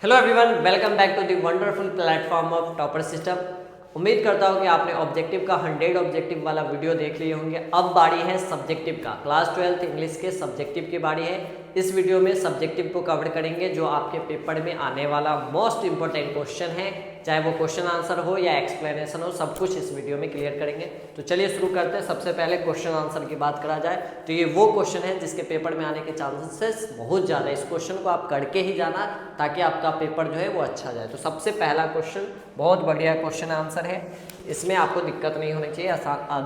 Hello everyone, welcome back to the wonderful platform of Topper System. उम्मीद करता हूँ कि आपने ऑब्जेक्टिव का 100 ऑब्जेक्टिव वाला वीडियो देख लिए होंगे। अब बारी है सब्जेक्टिव का। क्लास 12th इंग्लिश के सब्जेक्टिव की बारी है। इस वीडियो में सब्जेक्टिव को कवर करेंगे जो आपके पेपर में आने वाला मोस्ट इंपॉर्टेंट क्वेश्चन है, चाहे वो क्वेश्चन आंसर हो या एक्सप्लेनेशन हो, सब कुछ इस वीडियो में क्लियर करेंगे। तो चलिए शुरू करते हैं। सबसे पहले क्वेश्चन आंसर की बात करा जाए तो ये वो क्वेश्चन है जिसके पेपर में आने के चांसेस बहुत ज़्यादा है। इस क्वेश्चन को आप करके ही जाना ताकि आपका पेपर जो है वो अच्छा जाए। तो सबसे पहला क्वेश्चन बहुत बढ़िया क्वेश्चन आंसर है, इसमें आपको दिक्कत नहीं होनी चाहिए,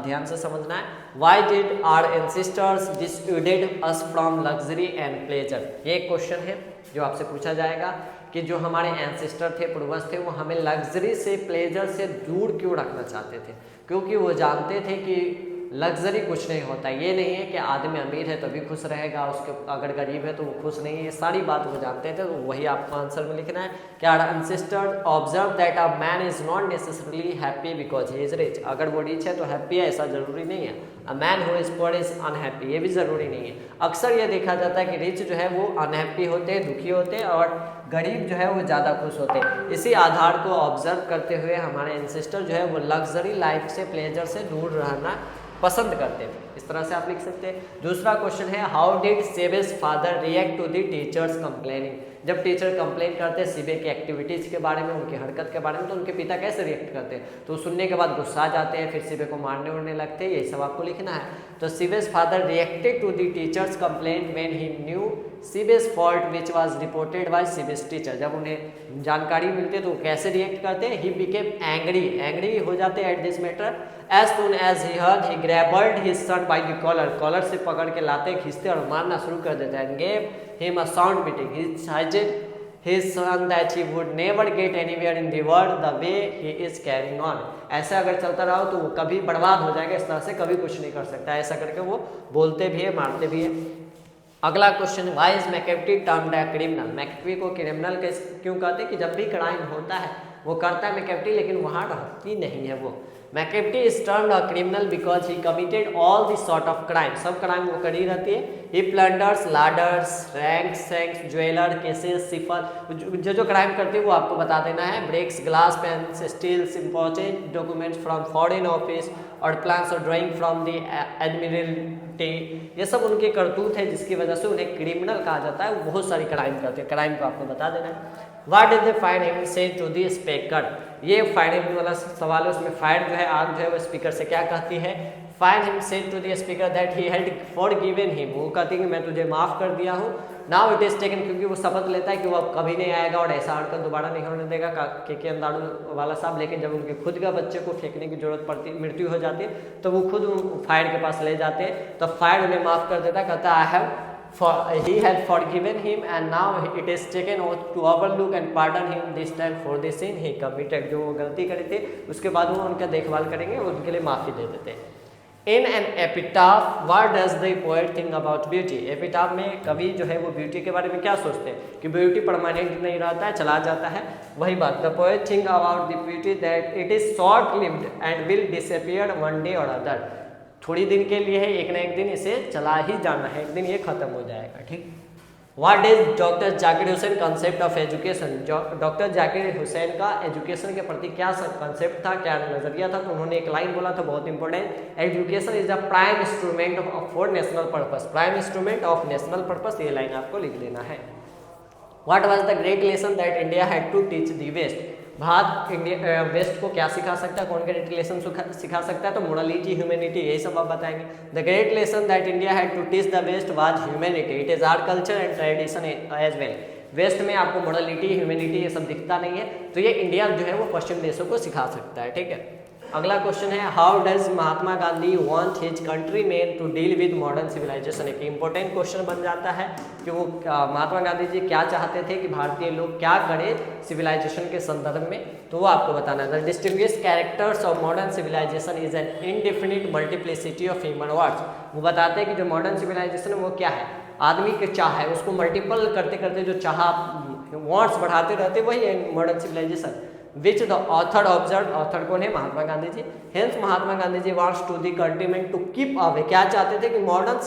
ध्यान से समझना है। Why did our ancestors dissuaded us from luxury and pleasure, ये एक क्वेश्चन है जो आपसे पूछा जाएगा कि जो हमारे एंसेस्टर थे, पूर्वज थे, वो हमें लग्जरी से, प्लेजर से दूर क्यों रखना चाहते थे। क्योंकि वो जानते थे कि लग्जरी कुछ नहीं होता। ये नहीं है कि आदमी अमीर है तभी खुश रहेगा, उसके अगर गरीब है तो वो खुश नहीं है, ये सारी बात वो जानते थे। तो वही आपको आंसर में लिखना है कि our ancestors observe that a man is not necessarily happy because he is rich. अगर वो रिच है तो हैप्पी है, ऐसा जरूरी नहीं है। A man who is poor is unhappy, ये भी जरूरी नहीं है। अक्सर ये देखा जाता है कि रिच जो है वो अनहैप्पी होते हैं, दुखी होते हैं, और गरीब जो है वो ज़्यादा खुश होते हैं। इसी आधार को ऑब्जर्व करते हुए हमारे एंसेस्टर जो है वो लग्जरी लाइफ से, प्लेजर से दूर रहना पसंद करते हैं। इस तरह से आप लिख सकते हैं। दूसरा क्वेश्चन है how did Seebe's father react to the teacher's complaining. जब टीचर कंप्लेन करते हैं सीबे की एक्टिविटीज़ के बारे में, उनकी हरकत के बारे में, तो उनके पिता कैसे रिएक्ट करते हैं। तो सुनने के बाद गुस्सा जाते हैं, फिर सीबे को मारने उड़ने लगते हैं, यही सब आपको लिखना है। तो Seebe's father reacted to the teacher's complaint when he knew Seebe's fault which was reported by Seebe's teacher. जब उन्हें जानकारी मिलती है तो कैसे रिएक्ट करते हैं। ही बिकेम एंग्री हो जाते हैं at this matter. As soon as he heard he grabbed his son by the collar से पकड़ के लाते, खींचते और मारना शुरू कर देते हैं। Gave him a sound beating. He seized his son that he would never get anywhere in the world the way he is carrying on। ऐसे अगर चलता रहा तो वो कभी बर्बाद हो जाएगा, इस तरह से कभी कुछ नहीं कर सकता। ऐसा करके वो बोलते भी है, मारते भी है। अगला question, why is Macavity termed a criminal. Macavity को क्रिमिनल क्यों कहते हैं कि जब भी क्राइम होता है वो करता है मैकेफ्टी, लेकिन वहाँ रहती नहीं है वो। Macavity is termed a criminal because he committed all this sort of crime. सब क्राइम वो कर ही रहती है। He plunders larders ranks jeweller cases cipher. जो क्राइम करती है वो आपको बता देना है। Breaks glass panes steals important documents from foreign office और प्लान्स और ड्राइंग फ्रॉम द एडमिरल्टी। ये सब उनके करतूत है जिसकी वजह से उन्हें क्रिमिनल कहा जाता है। वो बहुत सारी क्राइम करते हैं, क्राइम को आपको बता देना है। What did they find him say to the speaker? ये फाइंड हिम वाला सवाल है, उसमें फाइंड जो है आग जो है वो स्पीकर से क्या कहती है। Find him said to the speaker that he had forgiven him. वो कहती है कि मैं तुझे माफ कर दिया हूँ। नाउ इट इज टेकन, क्योंकि वो शपथ लेता है कि वो अब कभी नहीं आएगा और ऐसा हरकत दोबारा नहीं होने देगा के अंदाड़ू वाला साहब। लेकिन जब उनके खुद का बच्चे को फेंकने की जरूरत पड़ती, मृत्यु हो जाती है, तो वो खुद फायर के पास ले जाते हैं। तो फायर उन्हें माफ कर देता है, कहता I have he had forgiven him and now it is taken oath to overlook and pardon him this time for the sin he committed। जो वो गलती करी थी उसके बाद वो उनका देखभाल करेंगे, उनके लिए माफ़ी दे देते हैं। In an epitaph, what does the poet think about beauty? Epitaph में कवि जो है वो ब्यूटी के बारे में क्या सोचते हैं कि ब्यूटी परमानेंट नहीं रहता है, चला जाता है। वही बात, the poet think about the beauty that it is short lived and will disappear one day और अदर। थोड़ी दिन के लिए है, एक ना एक दिन इसे चला ही जाना है, एक दिन ये खत्म हो जाएगा। ठीक। What is doctor Zakir Hussain concept of education. Doctor Zakir Hussain का एजुकेशन के प्रति क्या कंसेप्ट था, क्या नजरिया था। तो उन्होंने एक लाइन बोला था बहुत important, education is a prime instrument for national purpose. Prime instrument of national purpose, ये लाइन आपको लिख लेना है। What was the great lesson that India had to teach the waste. Bharat India waste को क्या सिखा सकता है, कौन ग्रेट लेसन सिखा सकता है। तो मोरालिटी, ह्यूमैनिटी, यही सब आप बताएंगे। The great lesson that India had to teach the waste was humanity. It is our culture and tradition as well. Waste में आपको मोरालिटी, ह्यूमैनिटी ये सब दिखता नहीं है, तो ये इंडिया जो है वो पश्चिम देशों को सिखा सकता है। ठीक है। अगला क्वेश्चन है how does Mahatma Gandhi want his country man to deal with modern civilisation. एक इंपॉर्टेंट क्वेश्चन बन जाता है कि वो महात्मा गांधी जी क्या चाहते थे कि भारतीय लोग क्या करें सिविलाइजेशन के संदर्भ में, तो वो आपको बताना है। The distinguished characters of modern civilisation is an indefinite multiplicity of human words. वो बताते हैं कि जो मॉडर्न सिविलाइजेशन है वो क्या है, आदमी के चाह है, उसको मल्टीपल करते करते जो चाह वर्ड्स बढ़ाते रहते वही है modern civilisation. Which the author observe, author कौन है, Mahatma Gandhi ji. Hence Mahatma Gandhi ji wants to the countrymen to keep away, क्या चाहते थे कि मॉडर्न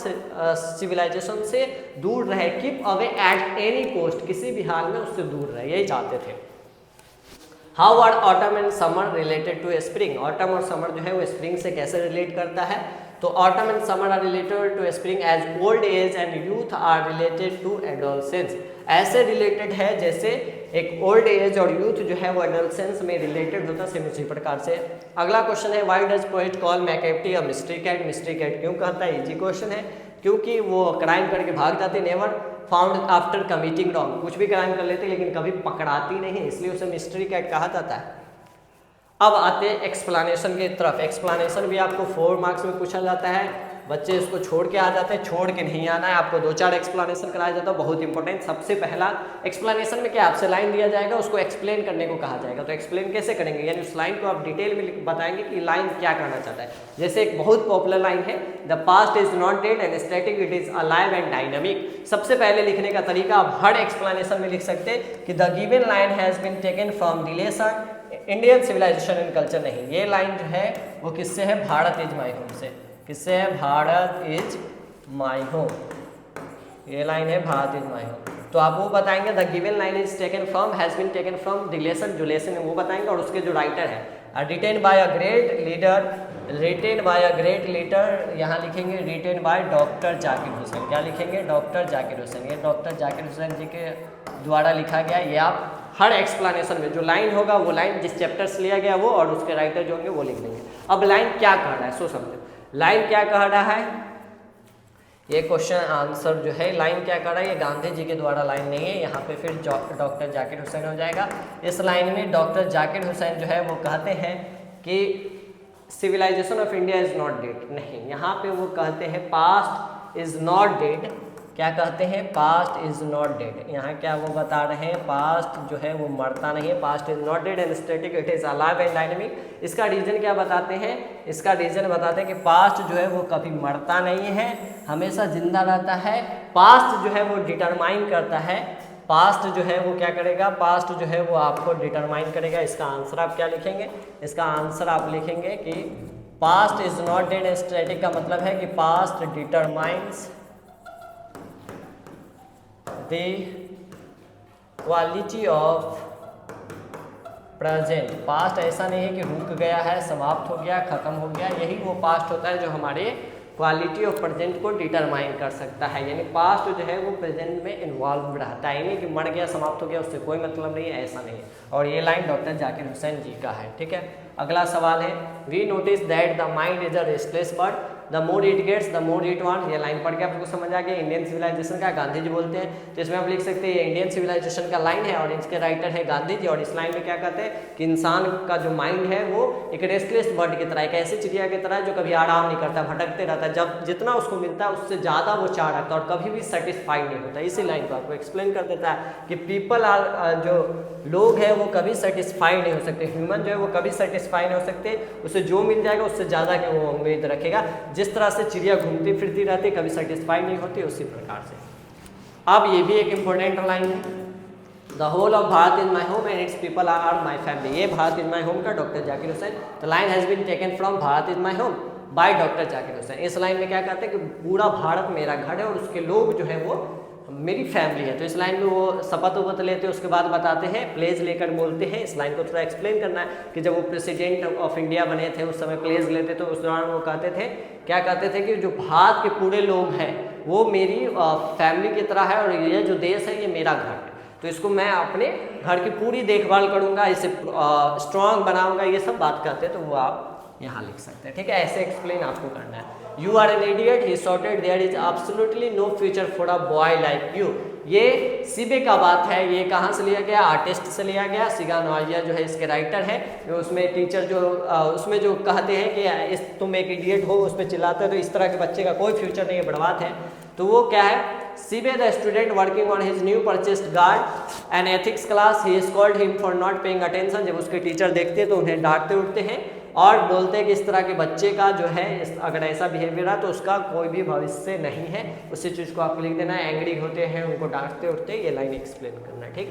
सिविलाइजेशन से दूर रहे, keep away at any cost, किसी भी हाल में उससे दूर रहे, यही चाहते थे। How are autumn and summer related to spring, autumn और समर जो है वो स्प्रिंग से कैसे रिलेट करता है, तो autumn and summer are related to spring as old age and youth are related to adolescence, ऐसे रिलेटेड है जैसे एक ओल्ड एज और यूथ जो है वो एडोलसेंस में रिलेटेड होता है, सेम इसी प्रकार से। अगला क्वेश्चन है why does poet call Macavity a mystery cat, mystery cat क्यों कहता है, इजी क्वेश्चन है, क्योंकि वो क्राइम करके भाग जाते, never found after committing wrong, कुछ भी क्राइम कर लेते लेकिन कभी पकड़ाती नहीं, इसलिए उसे मिस्ट्री कैट कहा जाता है। अब आते हैं एक्सप्लेनेशन की तरफ। एक्सप्लेनेशन भी आपको 4 मार्क्स में पूछा जाता है, बच्चे इसको छोड़ के आ जाते हैं, छोड़ के नहीं आना है, आपको 2-4 एक्सप्लेनेशन कराया जाता है, बहुत इंपॉर्टेंट। सबसे पहला एक्सप्लेनेशन में क्या, आपसे लाइन दिया जाएगा, उसको एक्सप्लेन करने को कहा जाएगा, तो एक्सप्लेन कैसे करेंगे, यानी उस लाइन को आप डिटेल में बताएंगे कि लाइन क्या करना चाहता है। जैसे एक बहुत पॉपुलर लाइन है, the past is not dead and static, it is alive and dynamic. सबसे पहले लिखने का तरीका आप हर एक्सप्लेनेशन में लिख सकते हैं कि the given line has been taken from the lesson Indian civilisation and culture, नहीं, ये लाइन जो है वो किससे है, भारत इज माई होम से, किससे है, भारत इज माई होम, ये लाइन है भारत इज माई होम। तो आप वो बताएंगे the given line is taken from, has been taken from the lesson, जो लेसन है वो बताएंगे, और उसके जो राइटर है written by a great leader, written by a great leader, यहाँ लिखेंगे written by doctor Zakir Hussain, क्या लिखेंगे, डॉक्टर जाकिर हुसैन, ये डॉक्टर जाकिर हुसैन जी के द्वारा लिखा गया। ये आप हर एक्सप्लेनेशन में जो लाइन होगा वो लाइन जिस चैप्टर से लिया गया वो और उसके राइटर जो होंगे वो लिख देंगे। अब लाइन क्या कह रहा है सो समझो, लाइन क्या कह रहा है, ये क्वेश्चन आंसर जो है लाइन क्या कह रहा है, ये गांधी जी के द्वारा लाइन नहीं है, यहाँ पे फिर डॉक्टर जाकिर हुसैन हो जाएगा। इस लाइन में डॉक्टर जाकिर हुसैन जो है वो कहते हैं कि civilisation of India is not dead, नहीं, यहाँ पे वो कहते हैं पास्ट इज नॉट डेड, क्या कहते हैं, पास्ट इज नॉट डेड, यहाँ क्या वो बता रहे हैं, पास्ट जो है वो मरता नहीं है, past is not dead and static, it is alive and dynamic. इसका रीजन क्या बताते हैं, इसका रीजन बताते हैं कि पास्ट जो है वो कभी मरता नहीं है, हमेशा जिंदा रहता है, पास्ट जो है वो डिटरमाइन करता है, पास्ट जो है वो क्या करेगा, पास्ट जो है वो आपको डिटरमाइन करेगा। इसका आंसर आप क्या लिखेंगे, इसका आंसर आप लिखेंगे कि past is not dead and static का मतलब है कि past determines the quality of present, past ऐसा नहीं है कि रुक गया है, समाप्त हो गया, खत्म हो गया, यही वो पास्ट होता है जो हमारे क्वालिटी ऑफ प्रेजेंट को डिटरमाइन कर सकता है, यानी पास्ट जो है वो प्रेजेंट में इन्वॉल्व रहता है, यानी कि मर गया, समाप्त हो गया, उससे कोई मतलब नहीं है, ऐसा नहीं है। और ये लाइन डॉक्टर जाकिर हुसैन जी का है, ठीक है। अगला सवाल है we notice that the mind is a restless bird, the more it gets the more it want, ये लाइन पढ़ के आपको समझ आ गया, इंडियन सिविलाइजेशन का गांधी जी बोलते हैं, तो इसमें आप लिख सकते हैं ये इंडियन सिविलाइजेशन का लाइन है और इसके राइटर है गांधी जी। और इस लाइन में क्या कहते हैं कि इंसान का जो माइंड है वो एक रेस्टलेस बर्ड की तरह, एक ऐसी चिड़िया की तरह जो कभी आराम नहीं करता, भटकते रहता है, जब जितना उसको मिलता है उससे ज़्यादा वो चाह रखता है और कभी भी सेटिस्फाइड नहीं होता। इसी लाइन को आपको एक्सप्लेन कर देता है कि पीपल आर, जो लोग हैं वो कभी सेटिस्फाइड नहीं हो सकते, ह्यूमन जो है वो कभी सेटिस्फाई नहीं हो सकते, उसे जो मिल जाएगा उससे ज़्यादा की वो उम्मीद रखेगा। जिस तरह से चिड़िया घूमती फिरती रहती कभी सेटिस्फाई नहीं होती, उसी प्रकार से। अब ये भी एक इम्पोर्टेंट लाइन है, the whole of Bharat is my home and it's people are my family, ये भारत इज माई होम का doctor Zakir Hussain, the line has been taken from Bharat is my home by doctor Zakir Hussain. इस लाइन में क्या कहते हैं कि पूरा भारत मेरा घर है और उसके लोग जो है वो मेरी फैमिली है। तो इस लाइन में वो शपथ उपत लेते हैं, उसके बाद बताते हैं, प्लेज लेकर बोलते हैं। इस लाइन को थोड़ा एक्सप्लेन करना है कि जब वो प्रेसिडेंट ऑफ इंडिया बने थे उस समय प्लेज लेते तो उस दौरान वो कहते थे, क्या कहते थे कि जो भारत के पूरे लोग हैं वो मेरी फैमिली की तरह है और ये जो देश है ये मेरा घर है, तो इसको मैं अपने घर की पूरी देखभाल करूँगा, इसे स्ट्रॉन्ग बनाऊँगा, ये सब बात करते हैं, तो वो आप यहाँ लिख सकते हैं, ठीक है। ऐसे एक्सप्लेन आपको करना है। You are an idiot he shorted there is absolutely no future for a boy like you, ये सीबे का बात है, ये कहाँ से लिया गया, आर्टिस्ट से लिया गया, सिगान वाजिया जो है इसके राइटर है, जो उसमें टीचर जो उसमें जो कहते हैं कि तुम एक इडियट हो, उस पर चिल्लाते हो, तो इस तरह के बच्चे का कोई फ्यूचर नहीं है, बर्बाद है। तो वो क्या है, Seebe the student working on his new purchased guard an ethics class he scolded him for not paying attention, जब उसके टीचर देखते हैं तो उन्हें डांटते उठते हैं और बोलते हैं कि इस तरह के बच्चे का जो है अगर ऐसा बिहेवियर है तो उसका कोई भी भविष्य नहीं है, उसी चीज़ को आपको लिख देना है। एंग्री होते हैं, उनको डांटते उठते, ये लाइन एक्सप्लेन करना है, ठीक।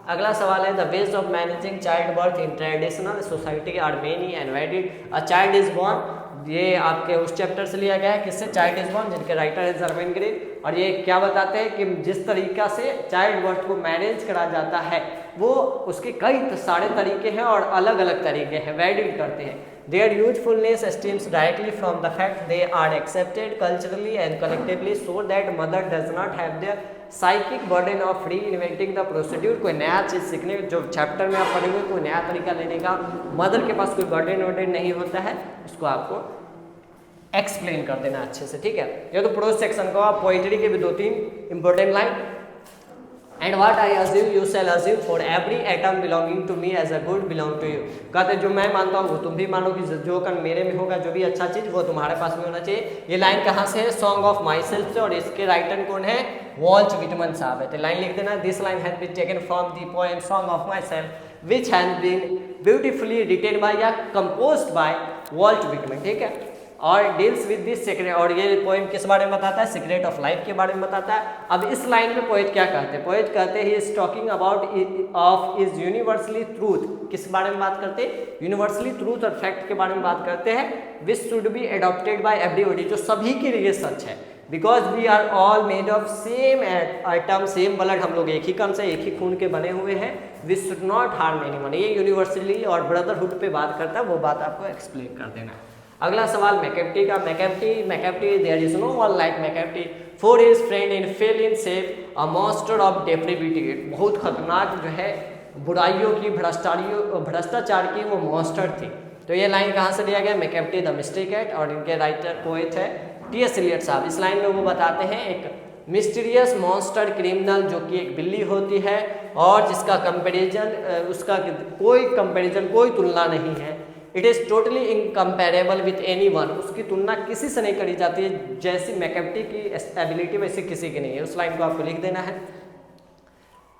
अगला सवाल है the ways of managing child birth in traditional society are many and varied. A child is born, ये आपके उस चैप्टर से लिया गया है, किससे? चाइल्ड इज बॉर्न, जिनके राइटर है जर्मेन ग्रीन। और ये क्या बताते हैं कि जिस तरीका से चाइल्ड बर्थ को मैनेज करा जाता है वो उसके कई सारे तरीके हैं और अलग अलग तरीके हैं, वेरिड करते हैं। Their usefulness stems directly from the fact they are accepted culturally and collectively so that mother does not have the psychic burden of reinventing the procedure। कोई नया चीज़ सीखने, जो चैप्टर में आप पढ़ेंगे कोई नया तरीका लेने का मदर के पास कोई बर्डन नहीं होता है, उसको आपको एक्सप्लेन कर देना अच्छे से, ठीक है। ये तो प्रोज सेक्शन का। पोइट्री के भी 2-3 important line. And what I assume you shall assume for every atom belonging to me as a good belong to you. कहते जो मैं मानता हूँ वो तुम भी मानो कि जो कण मेरे में होगा, जो भी अच्छा चीज़ वो तुम्हारे पास भी होना चाहिए। ये लाइन कहाँ से है? सॉन्ग ऑफ माई सेल्फ से, और इसके राइटर कौन है? वॉल्ट विटमन साहब है। तो लाइन लिख देना, this line has been taken from the poem song of my self which has been beautifully written by या कंपोज्ड बाय वॉल्ट विटमन, ठीक है। और डील्स विद दिस सीक्रेट, और ये पोएम किस बारे में बताता है? सीक्रेट ऑफ लाइफ के बारे में बताता है। अब इस लाइन में पोएट क्या कहते हैं? पोएट कहते हैं he is talking about of is universally truth. किस बारे में बात करते हैं? यूनिवर्सली ट्रूथ और फैक्ट के बारे में बात करते हैं। Which should be adopted by everybody, जो सभी के लिए सच है। Because we are all made of same item, same blood, हम लोग एक ही कण से एक ही खून के बने हुए हैं। Which should not harm anyone, ये यूनिवर्सली और ब्रदरहुड पे बात करता है, वो बात आपको एक्सप्लेन कर देना है। अगला सवाल मैकेफ्टी का। Macavity there is no one like Macavity for his friend in fail in safe a monster of depravity. बहुत खतरनाक जो है बुराइयों की, भ्रष्टाचार की वो मॉन्स्टर थी। तो ये लाइन कहाँ से लिया गया? मैकेफ्टी द मिस्ट्री कैट, और इनके राइटर पोएट है टी.एस. एलियट साहब। इस लाइन में वो बताते हैं एक मिस्टीरियस मॉन्स्टर क्रिमिनल जो कि एक बिल्ली होती है और जिसका कंपेरिजन, उसका कोई तुलना नहीं है। It is totally incomparable with any one, उसकी तुलना किसी से नहीं करी जाती है। जैसी मैकेफ्टी की एबिलिटी वैसी किसी की नहीं है। उस लाइन को आपको लिख देना है।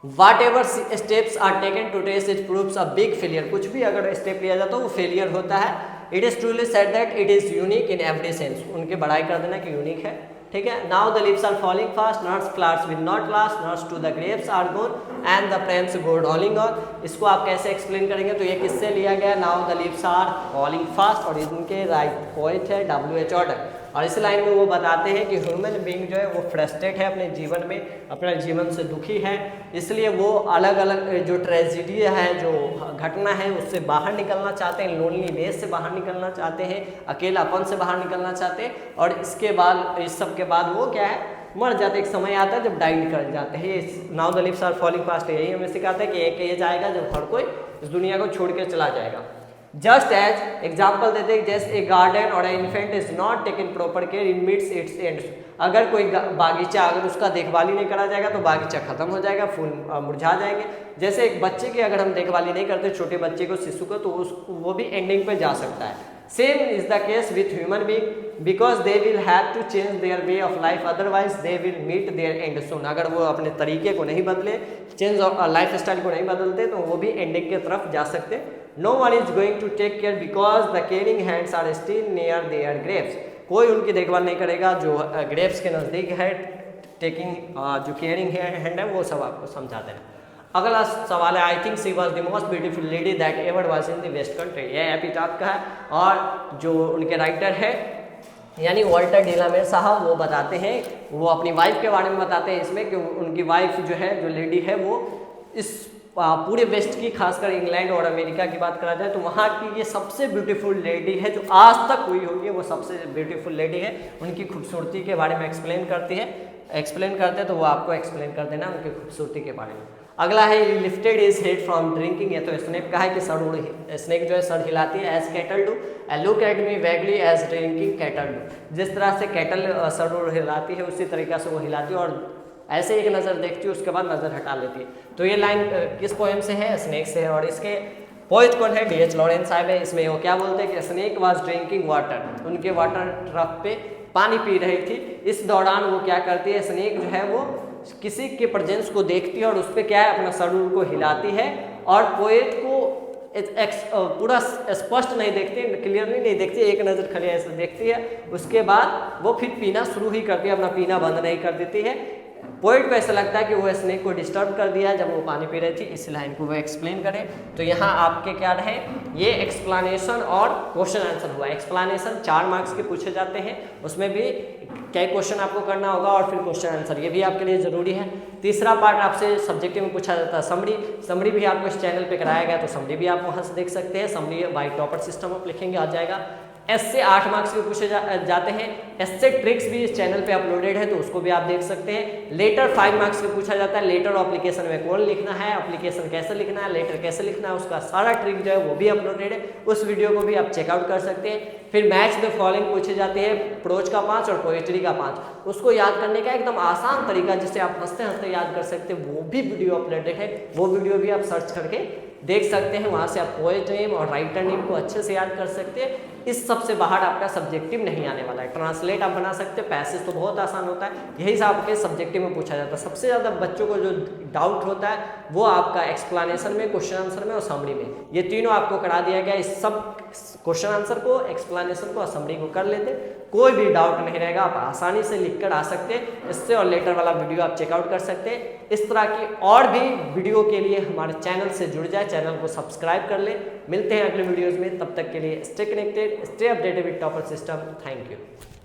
Whatever steps are taken to test it proves a big failure, कुछ भी अगर स्टेप लिया जाता है वो फेलियर होता है। It is truly said that it is unique in every sense, उनके बड़ाई कर देना कि यूनिक है, ठीक है। Now the leaves are falling fast, nuts flowers will not last, nuts to the grapes are gone and the Prem's go rolling on. इसको आप कैसे एक्सप्लेन करेंगे? तो ये किससे लिया गया? Now the leaves are falling fast, और इनके राइट पोएट है W.H. ऑर्डर। और इस लाइन में वो बताते हैं कि ह्यूमन बीइंग जो है वो फ्रस्ट्रेट है अपने जीवन में, अपने जीवन से दुखी है, इसलिए वो अलग अलग जो ट्रेजिडी है, जो घटना है उससे बाहर निकलना चाहते हैं, लोनलीनेस से बाहर निकलना चाहते हैं, अकेलापन से बाहर निकलना चाहते हैं। और इसके बाद, इस सब के बाद वो क्या है? मर जाते। एक समय आता है जब डाइड कर जाते हैं। Now the leaves are falling fast, यही हमें सिखाता है कि एक एज आएगा जब हर कोई इस दुनिया को छोड़ के चला जाएगा। जस्ट एज एग्जाम्पल देते हैं, जैसे ए गार्डन और infant is not taken proper care in midst it's ends. अगर कोई बागीचा, अगर उसका देखभाल ही नहीं करा जाएगा तो बागीचा खत्म हो जाएगा, फूल मुरझा जाएंगे। जैसे एक बच्चे की अगर हम देखभाली नहीं करते, छोटे बच्चे को, शिशु को, तो वो भी एंडिंग पे जा सकता है। Same is the case with human being because they will have to change their way of life, otherwise they will meet there and soon. अगर वो अपने तरीके को नहीं बदले, चेंज ऑफ लाइफ स्टाइल को नहीं बदलते, तो वो भी एंडिंग की तरफ जा सकते। No one is going to take care because the caring hands are still near there Graves. कोई उनकी देखभाल नहीं करेगा जो ग्रेव्स के नज़दीक है। टेकिंग जो केयरिंग हैंड है वो सब आपको समझा देना। अगला सवाल है, I think she was the most beautiful lady that ever was in the waste country. यह एपिटाफ का है, और जो उनके राइटर है यानी वॉल्टर डिलामेर साहब, वो बताते हैं, वो अपनी वाइफ के बारे में बताते हैं इसमें कि उनकी वाइफ जो है, जो लेडी है, वो इस पूरे वेस्ट की, खासकर इंग्लैंड और अमेरिका की बात करा जाए तो वहाँ की ये सबसे ब्यूटीफुल लेडी है जो आज तक हुई होगी, वो सबसे ब्यूटीफुल लेडी है। उनकी खूबसूरती के बारे में एक्सप्लेन करते हैं, तो वो आपको एक्सप्लेन कर देना उनकी खूबसूरती के बारे में। अगला है, lifted is head from drinking. ये तो स्नेक का है कि स्नेक जो है सर हिलाती है, as cattle do, look at me vaguely as drinking cattle do. जिस तरह से कैटल सर हिलाती है उसी तरीक़ा से वो हिलाती है, और ऐसे एक नज़र देखती है उसके बाद नज़र हटा लेती है। तो ये लाइन किस पोएम से है? स्नेक से है। और इसके पोएट कौन है? D.H. लॉरेंस साहब है। इसमें वो क्या बोलते हैं कि स्नेक वाज ड्रिंकिंग वाटर, उनके वाटर ट्रफ पे पानी पी रही थी। इस दौरान वो क्या करती है? स्नेक जो है वो किसी के प्रेजेंस को देखती है और उस पर क्या है, अपना सर को हिलाती है, और पोएट को पूरा स्पष्ट नहीं देखती, क्लियरली नहीं देखती, एक नज़र खाली ऐसे देखती है। उसके बाद वो फिर पीना शुरू ही करती है, अपना पीना बंद नहीं कर देती है। पोइट को ऐसा लगता है कि वो स्नेक को डिस्टर्ब कर दिया जब वो पानी पी रही थी, इस लाइन को वो एक्सप्लेन करे। तो यहाँ आपके क्या रहे, ये एक्सप्लेनेशन और क्वेश्चन आंसर हुआ। एक्सप्लेनेशन 4 मार्क्स के पूछे जाते हैं, उसमें भी क्या क्वेश्चन आपको करना होगा और फिर क्वेश्चन आंसर, ये भी आपके लिए ज़रूरी है। तीसरा पार्ट आपसे सब्जेक्टिव में पूछा जाता है समरी। समरी भी आपको इस चैनल पे कराया गया, तो समरी भी आप वहाँ से देख सकते हैं। समरी बाय टॉपर सिस्टम आप लिखेंगे आ जाएगा। ऐसे 8 मार्क्स के पूछे जाते हैं। ऐसे ट्रिक्स भी इस चैनल पे अपलोडेड है, तो उसको भी आप देख सकते हैं। लेटर 5 मार्क्स के पूछा जाता है। लेटर एप्लीकेशन में कौन लिखना है, एप्लीकेशन कैसे लिखना है, लेटर कैसे लिखना है, उसका सारा ट्रिक जो है वो भी अपलोडेड है, उस वीडियो को भी आप चेकआउट कर सकते हैं। फिर मैच द फॉलोइंग पूछे जाते हैं, प्रोज का 5 और पोएट्री का 5। उसको याद करने का एकदम आसान तरीका जिससे आप हंसते हंसते याद कर सकते हैं, वो भी वीडियो अपलोडेड है। वो वीडियो भी आप सर्च करके देख सकते हैं, वहाँ से आप पोएट नेम और राइटर नेम को अच्छे से याद कर सकते हैं। इस सब से बाहर आपका सब्जेक्टिव नहीं आने वाला है। ट्रांसलेट आप बना सकते हैं, पैसेज तो बहुत आसान होता है, यही सब आपके सब्जेक्टिव में पूछा जाता है। सबसे ज़्यादा बच्चों को जो डाउट होता है वो आपका एक्सप्लेनेशन में, क्वेश्चन आंसर में और समरी में। ये तीनों आपको करा दिया गया। इस सब क्वेश्चन आंसर को, एक्सप्लेनेशन को और समरी को कर लेते, कोई भी डाउट नहीं रहेगा, आप आसानी से लिख कर आ सकते हैं इससे। और लेटर वाला वीडियो आप चेकआउट कर सकते हैं। इस तरह की और भी वीडियो के लिए हमारे चैनल से जुड़ जाए, चैनल को सब्सक्राइब कर ले। मिलते हैं अगले वीडियोज़ में, तब तक के लिए stay connected, stay updated with topper system. Thank you.